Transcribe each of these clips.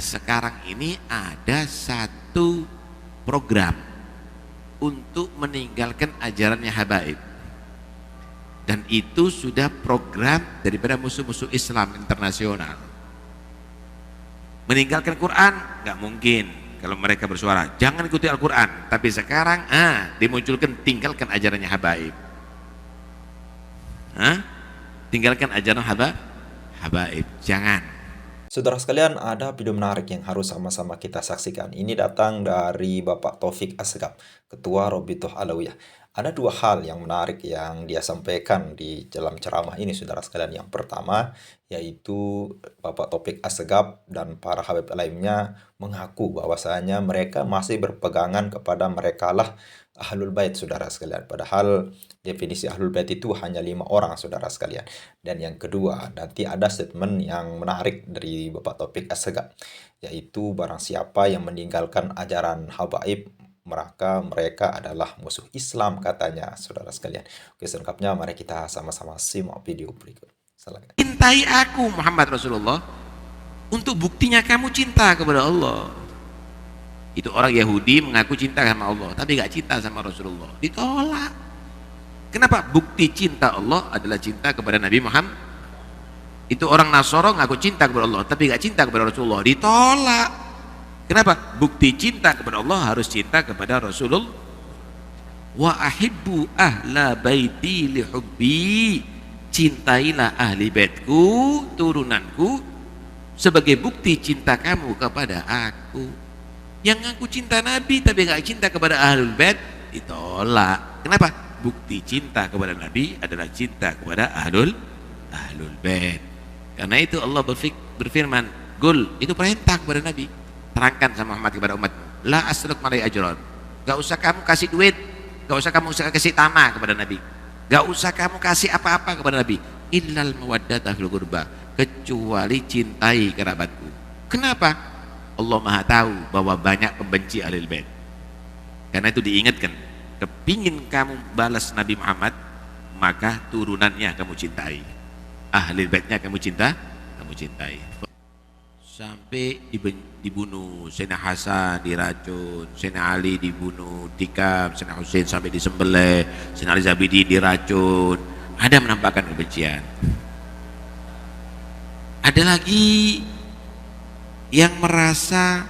sekarang ini ada satu program untuk meninggalkan ajarannya habaib, dan itu sudah program daripada musuh-musuh Islam internasional. Meninggalkan Quran nggak mungkin kalau mereka bersuara jangan ikuti Al-Quran, tapi sekarang dimunculkan tinggalkan ajarannya habaib. Tinggalkan ajaran habaib, jangan. Saudara sekalian, ada video menarik yang harus sama-sama kita saksikan. Ini datang dari Bapak Taufik Assegaf, Ketua Robitoh Alawiyah. Ada dua hal yang menarik yang dia sampaikan di dalam ceramah ini, saudara sekalian. Yang pertama, yaitu Bapak Taufik Assegaf dan para habib lainnya mengaku bahwasanya mereka masih berpegangan kepada merekalah Ahlul Bait, saudara sekalian. Padahal definisi Ahlul Bait itu hanya 5 orang, saudara sekalian. Dan yang kedua, nanti ada statement yang menarik dari Bapak Taufik Assegaf, yaitu barang siapa yang meninggalkan ajaran habaib, maka mereka adalah musuh Islam, katanya, saudara sekalian. Oke, selengkapnya mari kita sama-sama simak video berikut. Silakan. Cintai aku Muhammad Rasulullah, untuk buktinya kamu cinta kepada Allah. Itu orang Yahudi mengaku cinta sama Allah tapi gak cinta sama Rasulullah, ditolak. Kenapa? Bukti cinta Allah adalah cinta kepada Nabi Muhammad. Itu orang Nasoro ngaku cinta kepada Allah tapi gak cinta kepada Rasulullah, ditolak. Kenapa? Bukti cinta kepada Allah harus cinta kepada Rasulullah. Wa ahibbu ahla baiti li hubbi, cintailah ahli baitku, turunanku, sebagai bukti cinta kamu kepada aku. Yang ngaku cinta Nabi tapi gak cinta kepada ahlul bait, ditolak. Kenapa? Bukti cinta kepada Nabi adalah cinta kepada ahlul bait. Karena itu Allah berfirman, "Qul," itu perintah kepada Nabi. Terangkan sama Muhammad kepada umat, "La as'alukum alaihi ajran." Gak usah kamu kasih duit, gak usah kamu kasih tanah kepada Nabi, gak usah kamu kasih apa-apa kepada Nabi, illal mawaddata fil qurba, kecuali cintai kerabatku. Kenapa? Allah Maha tahu bahwa banyak pembenci Ahlul Bait. Karena itu diingatkan, kepingin kamu balas Nabi Muhammad, maka turunannya kamu cintai, Ahlul Baitnya kamu cintai. Sampai dibunuh, Sayyidina Hasan diracun, Sayyidina Ali dibunuh, tikam, Sayyidina Husain sampai disembelih, Sayyidina Ali Zabidi diracun. Ada menampakkan kebencian. Ada lagi yang merasa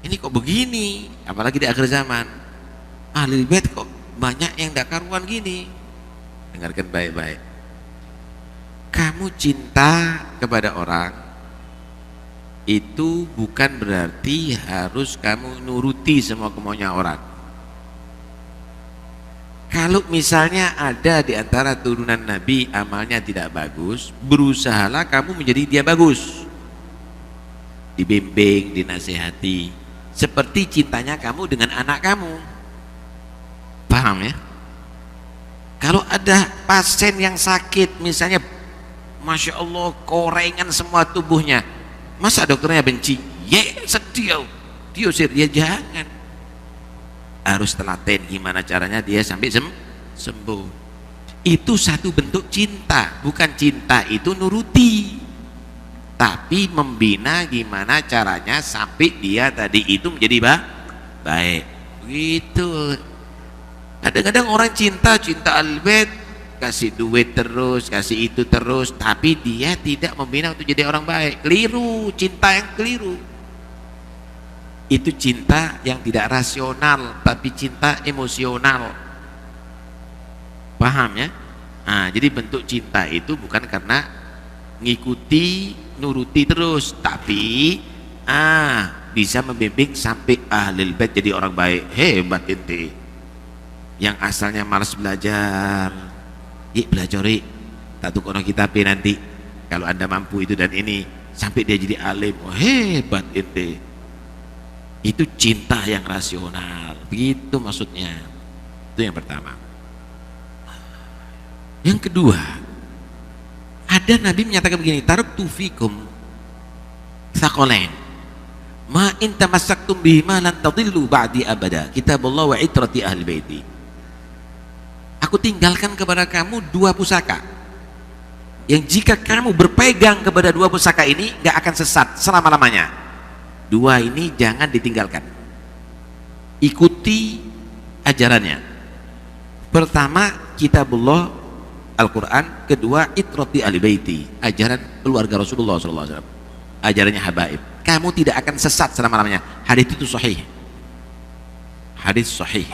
ini kok begini, apalagi di akhir zaman, Ahlul Bait kok banyak yang tidak karuan gini. Dengarkan baik-baik, kamu cinta kepada orang itu bukan berarti harus kamu nuruti semua kemauannya orang. Kalau misalnya ada di antara turunan Nabi amalnya tidak bagus, berusahalah kamu menjadi dia bagus, dibimbing, dinasihati, seperti cintanya kamu dengan anak kamu. Paham ya? Kalau ada pasien yang sakit misalnya, Masya Allah korengan semua tubuhnya, masa dokternya benci? Sedih, diusir, ya jangan. Harus telaten gimana caranya dia sampai sembuh. Itu satu bentuk cinta. Bukan cinta itu nuruti, tapi membina gimana caranya sampai dia tadi itu menjadi baik. Begitu. Kadang-kadang orang cinta Ahlul Bait, kasih duit terus, kasih itu terus, tapi dia tidak membina untuk jadi orang baik. Keliru, cinta yang keliru. Itu cinta yang tidak rasional, tapi cinta emosional. Paham ya? Nah, jadi bentuk cinta itu bukan karena ngikuti, nuruti terus, tapi bisa membimbing sampai Ahlul Bait jadi orang baik. Hebat ente. Yang asalnya malas belajar, belajar tak tukar kitab nanti kalau anda mampu itu dan ini, sampai dia jadi alim. Hebat ente. Itu cinta yang rasional, begitu maksudnya. Itu yang pertama. Yang kedua, ada Nabi menyatakan begini, taraktu fikum tsaqalain ma in tamassaktum bihima lan tadillu ba'di abada, kitabullah wa itrati ahli baiti. Aku tinggalkan kepada kamu dua pusaka yang jika kamu berpegang kepada dua pusaka ini gak akan sesat selama-lamanya. Dua ini jangan ditinggalkan, ikuti ajarannya. Pertama kitabullah Al-Quran, kedua itrati ahli baiti, ajaran keluarga Rasulullah SAW, ajarannya habaib. Kamu tidak akan sesat selama-lamanya. Hadis itu sahih, hadis sahih.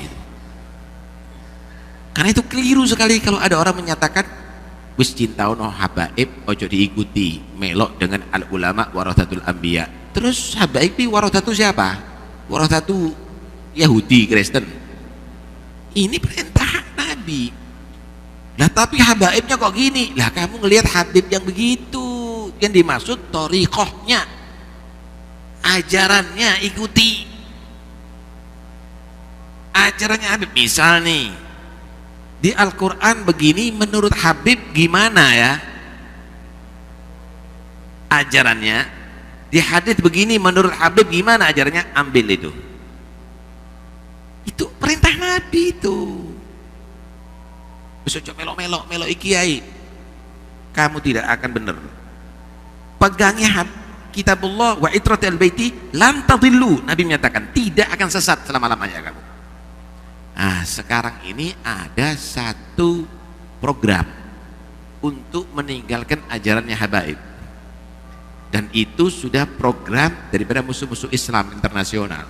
Karena itu keliru sekali kalau ada orang menyatakan wis cinta ono habaib ojo diikuti, melok dengan al ulama warathatul anbiya. Terus habaib ini warathatu siapa? Warathatu Yahudi, Kristen. Ini perintah Nabi. Nah tapi habaibnya kok gini? Lah kamu ngelihat habib yang begitu, yang dimaksud thariqahnya, ajarannya ikuti. Ajarannya Habib, misal nih di Al-Quran begini, menurut Habib gimana ya ajarannya? Di hadis begini, menurut Habib gimana ajarannya? Ambil itu. Itu perintah Nabi itu. Besok melok ikiai, kamu tidak akan benar. Pegangnya kitabullah wa itrati al-baiti lan tadillu. Nabi menyatakan tidak akan sesat selama-lamanya kamu. Nah sekarang ini ada satu program untuk meninggalkan ajarannya habaib, dan itu sudah program daripada musuh-musuh Islam internasional.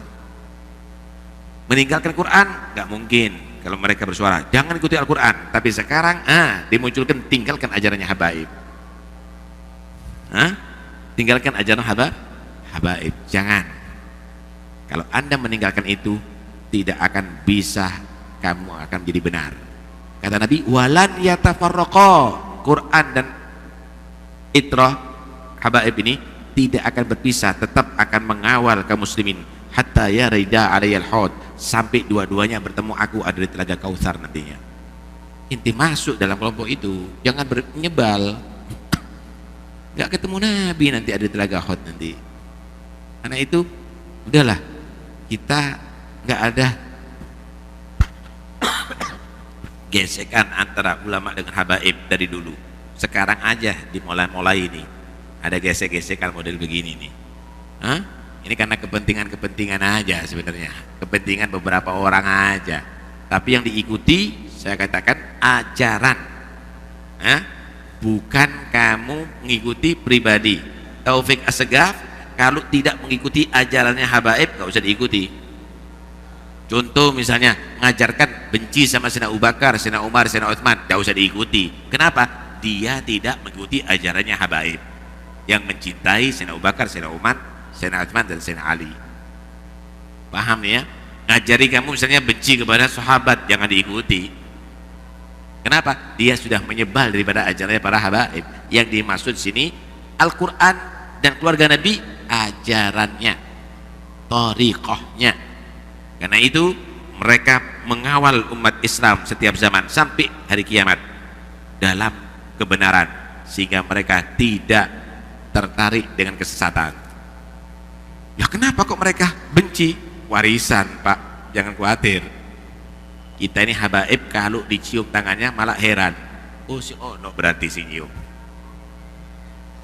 Meninggalkan Quran nggak mungkin kalau mereka bersuara jangan ikuti Al-Quran, tapi sekarang dimunculkan tinggalkan ajarannya habaib. Tinggalkan ajaran habaib, jangan. Kalau Anda meninggalkan itu, tidak akan bisa, kamu akan jadi benar. Kata Nabi, walan yatafarraqa, Quran dan itrah habaib ini tidak akan berpisah, tetap akan mengawal kaum muslimin hatta yarida alaiyal haud, sampai dua-duanya bertemu aku ada di telaga Kautsar nantinya. Inti masuk dalam kelompok itu, jangan menyebal. Nggak ketemu Nabi nanti ada di telaga haud nanti. Karena itu udahlah, kita nggak ada gesekan antara ulama dengan habaib dari dulu. Sekarang aja dimulai-mulai ini ada gesek-gesekan model begini nih. Ini karena kepentingan-kepentingan aja sebenarnya, kepentingan beberapa orang aja. Tapi yang diikuti, saya katakan ajaran, bukan kamu mengikuti pribadi. Taufik Assegaf kalau tidak mengikuti ajarannya habaib nggak usah diikuti. Contoh misalnya mengajarkan benci sama Sayyidina Abu Bakar, Sayyidina Umar, Sayyidina Utsman, tidak usah diikuti. Kenapa? Dia tidak mengikuti ajarannya habaib yang mencintai Sayyidina Abu Bakar, Sayyidina Umar, Sayyidina Utsman dan Sayyidina Ali. Paham ya? Ngajari kamu misalnya benci kepada sahabat, jangan diikuti. Kenapa? Dia sudah menyebal daripada ajarannya para habaib. Yang dimaksud sini Al-Quran dan keluarga Nabi, ajarannya, thariqahnya. Karena itu mereka mengawal umat Islam setiap zaman sampai hari kiamat dalam kebenaran, sehingga mereka tidak tertarik dengan kesesatan. Ya kenapa kok mereka benci? Warisan Pak, jangan khawatir. Kita ini habaib kalau dicium tangannya malah heran. Oh si ono berarti si nyium.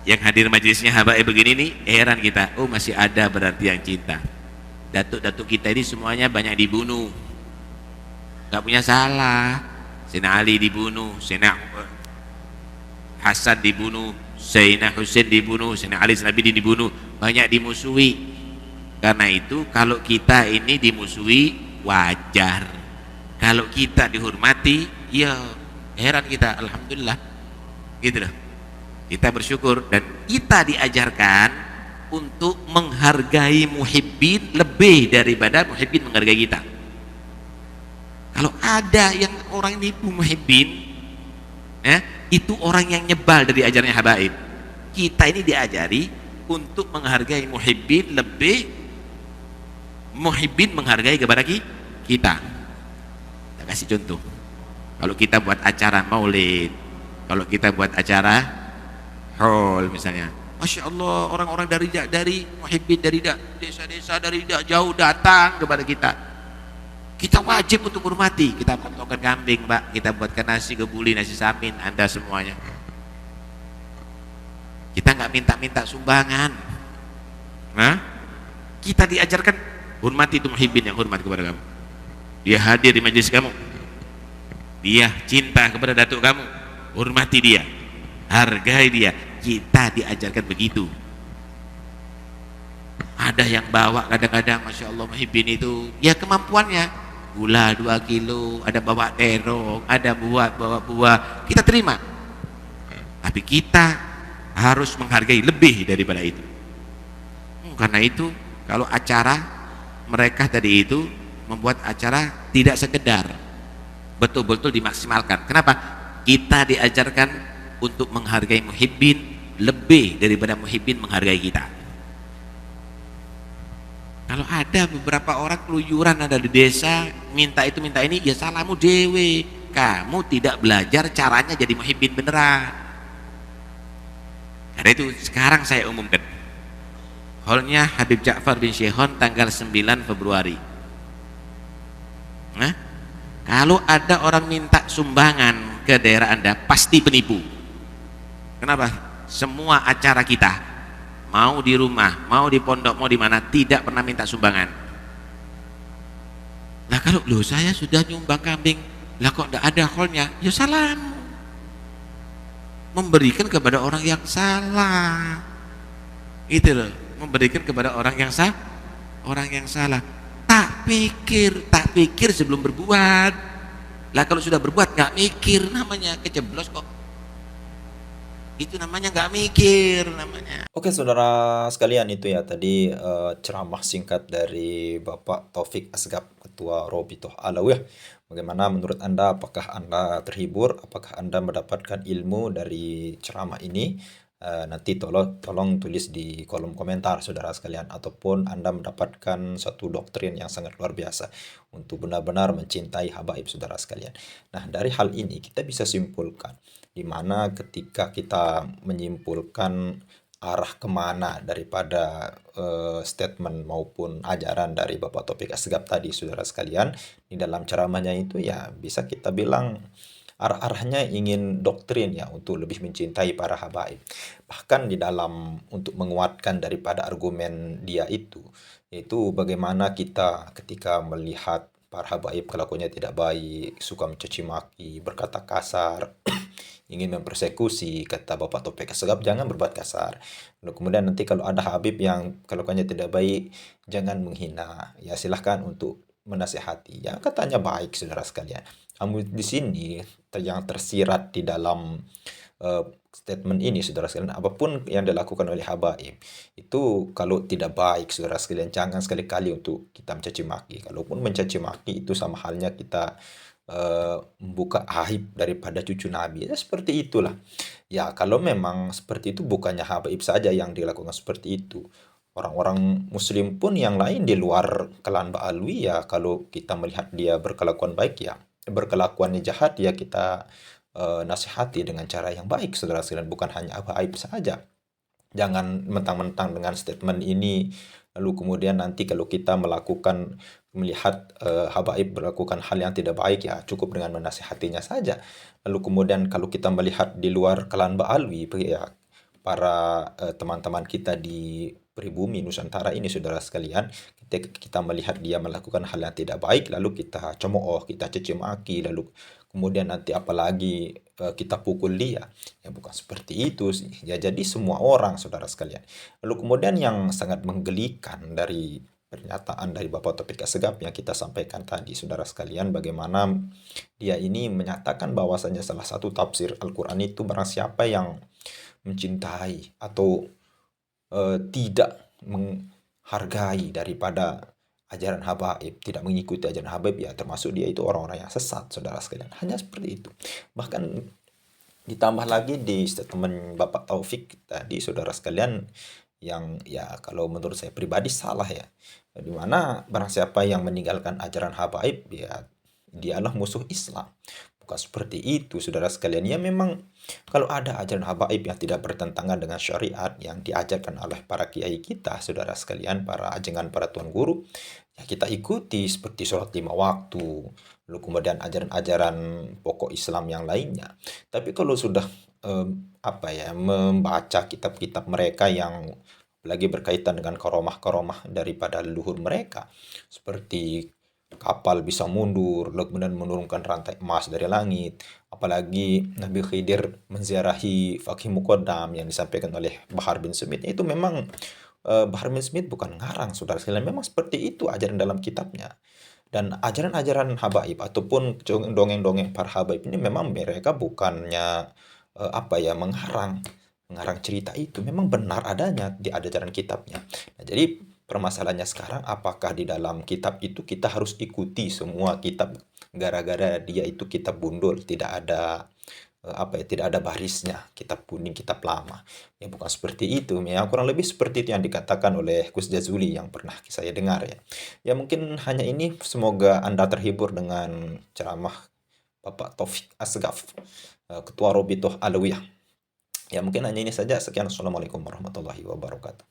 Yang hadir majelisnya habaib begini nih heran kita. Oh masih ada berarti yang cinta. Datuk-datuk kita ini semuanya banyak dibunuh, nggak punya salah. Sayyidina Ali dibunuh, Sayyidina Hasan dibunuh, Sayyidina Husain dibunuh, Sayyidina Ali Abidin dibunuh, banyak dimusuhi. Karena itu kalau kita ini dimusuhi wajar, kalau kita dihormati ya heran kita. Alhamdulillah gitu loh, kita bersyukur. Dan kita diajarkan untuk menghargai muhibbin lebih daripada muhibbin menghargai kita. Kalau ada yang orang ini muhibbin, itu orang yang nyebal dari ajarannya habaib. Kita ini diajari untuk menghargai muhibbin lebih muhibbin menghargai kepada kita. Kita kasih contoh. Kalau kita buat acara maulid, kalau kita buat acara haul misalnya, Masya Allah, orang-orang dari muhibbin dari desa-desa dari jauh datang kepada kita. Kita wajib untuk hormati. Kita potongkan kambing, Pak. Kita buatkan nasi kebuli, nasi samin, Anda semuanya. Kita nggak minta-minta sumbangan. Kita diajarkan hormati itu muhibbin yang hormat kepada kamu. Dia hadir di majelis kamu, dia cinta kepada datuk kamu, hormati dia, hargai dia. Kita diajarkan begitu. Ada yang bawa kadang-kadang, masya Allah, muhibbin itu ya kemampuannya, gula 2 kilo, ada bawa terong, ada bawa buah, kita terima. Tapi kita harus menghargai lebih daripada itu. Karena itu kalau acara mereka tadi itu membuat acara tidak sekedar, betul-betul dimaksimalkan. Kenapa? Kita diajarkan untuk menghargai muhibbin lebih daripada muhibbin menghargai kita. Kalau ada beberapa orang keluyuran ada di desa, minta itu minta ini, ya salahmu dewe, kamu tidak belajar caranya jadi muhibbin beneran. Karena itu sekarang saya umumkan, hallnya Habib Ja'far bin Syehon tanggal 9 Februari. Nah, kalau ada orang minta sumbangan ke daerah Anda, pasti penipu. Kenapa? Semua acara kita, mau di rumah, mau di pondok, mau di mana, tidak pernah minta sumbangan. Nah kalau loh saya sudah nyumbang kambing, lah kok tidak ada hallnya, ya salah. Memberikan kepada orang yang salah. Itu loh, memberikan kepada orang yang salah. Tak pikir sebelum berbuat. Lah kalau sudah berbuat nggak mikir, namanya kejeblos kok. Itu namanya nggak mikir namanya. Oke saudara sekalian, itu ya tadi ceramah singkat dari Bapak Taufik Asgaf, Ketua Robitoh Alawiyah. Bagaimana menurut Anda? Apakah Anda terhibur? Apakah Anda mendapatkan ilmu dari ceramah ini? Nanti tolong tulis di kolom komentar saudara sekalian, ataupun Anda mendapatkan satu doktrin yang sangat luar biasa untuk benar-benar mencintai habaib saudara sekalian. Nah, dari hal ini kita bisa simpulkan, di mana ketika kita menyimpulkan arah kemana daripada statement maupun ajaran dari Bapak Taufik Asgaf tadi saudara sekalian, di dalam ceramahnya itu ya bisa kita bilang arah-arahnya ingin doktrin ya, untuk lebih mencintai para habaib. Bahkan di dalam untuk menguatkan daripada argumen dia itu, yaitu bagaimana kita ketika melihat para habaib kelakuannya tidak baik, suka mencaci maki, berkata kasar, ingin mempersekusi, kata Bapak Taufik Asgaf, jangan berbuat kasar. Lalu kemudian nanti kalau ada habib yang kelakuannya tidak baik, jangan menghina. Ya silahkan untuk menasihati. Ya katanya baik saudara sekalian. Namun di sini yang tersirat di dalam statement ini saudara sekalian, apapun yang dilakukan oleh habaib itu kalau tidak baik saudara sekalian, jangan sekali-kali untuk kita mencaci maki. Kalaupun mencaci maki itu sama halnya kita membuka aib daripada cucu Nabi. Ya seperti itulah. Ya kalau memang seperti itu, bukannya habaib saja yang dilakukan seperti itu. Orang-orang muslim pun yang lain di luar klan Ba'alwi, ya kalau kita melihat dia berkelakuan baik, ya berkelakuannya jahat, ya kita nasihati dengan cara yang baik saudara sekalian, bukan hanya habaib saja. Jangan mentang-mentang dengan statement ini lalu kemudian nanti kalau kita melihat habaib melakukan hal yang tidak baik, ya cukup dengan menasihatinya saja. Lalu kemudian kalau kita melihat di luar klan Ba'alwi, ya para teman-teman kita di pribumi Nusantara ini saudara sekalian, kita melihat dia melakukan hal yang tidak baik, lalu kita cemooh, kita caci maki, lalu kemudian nanti apalagi kita pukul dia. Ya bukan seperti itu sih. Ya jadi semua orang saudara sekalian. Lalu kemudian yang sangat menggelikan dari pernyataan dari Bapak Taufik Asgaf yang kita sampaikan tadi saudara sekalian, bagaimana dia ini menyatakan bahwasanya salah satu tafsir Al-Quran itu, barang siapa yang mencintai atau tidak menghargai daripada ajaran habaib, tidak mengikuti ajaran habaib, ya termasuk dia itu orang-orang yang sesat saudara sekalian. Hanya seperti itu. Bahkan ditambah lagi di statement Bapak Taufik tadi saudara sekalian, yang ya kalau menurut saya pribadi salah ya, dimana barang siapa yang meninggalkan ajaran habaib, ya dialah musuh Islam. Bukan seperti itu saudara sekalian. Ya memang kalau ada ajaran habaib yang tidak bertentangan dengan syariat yang diajarkan oleh para kiai kita saudara sekalian, para ajengan, para tuan guru, ya kita ikuti, seperti sholat 5 waktu, lalu kemudian ajaran-ajaran pokok Islam yang lainnya. Tapi kalau sudah membaca kitab-kitab mereka yang apalagi berkaitan dengan karomah-karomah daripada leluhur mereka, seperti kapal bisa mundur, lalu kemudian menurunkan rantai emas dari langit, apalagi Nabi Khidir menziarahi Fakih Muqaddam yang disampaikan oleh Bahar bin Smith, itu memang Bahar bin Smith bukan ngarang, saudara sekalian, memang seperti itu ajaran dalam kitabnya. Dan ajaran-ajaran habaib ataupun dongeng-dongeng para habaib ini memang mereka bukannya apa ya, mengarang mengarang cerita, itu memang benar adanya di ajaran kitabnya. Nah, jadi permasalahannya sekarang, apakah di dalam kitab itu kita harus ikuti semua kitab gara-gara dia itu kitab bundul, tidak ada apa ya, tidak ada barisnya, kitab kuning, kitab lama. Ya bukan seperti itu. Ya kurang lebih seperti itu yang dikatakan oleh Gus Jazuli yang pernah saya dengar ya. Ya mungkin hanya ini, semoga Anda terhibur dengan ceramah Bapak Taufik Asgaf, Ketua Robitoh Alawiyah. Ya mungkin hanya ini saja. Sekian, Assalamualaikum warahmatullahi wabarakatuh.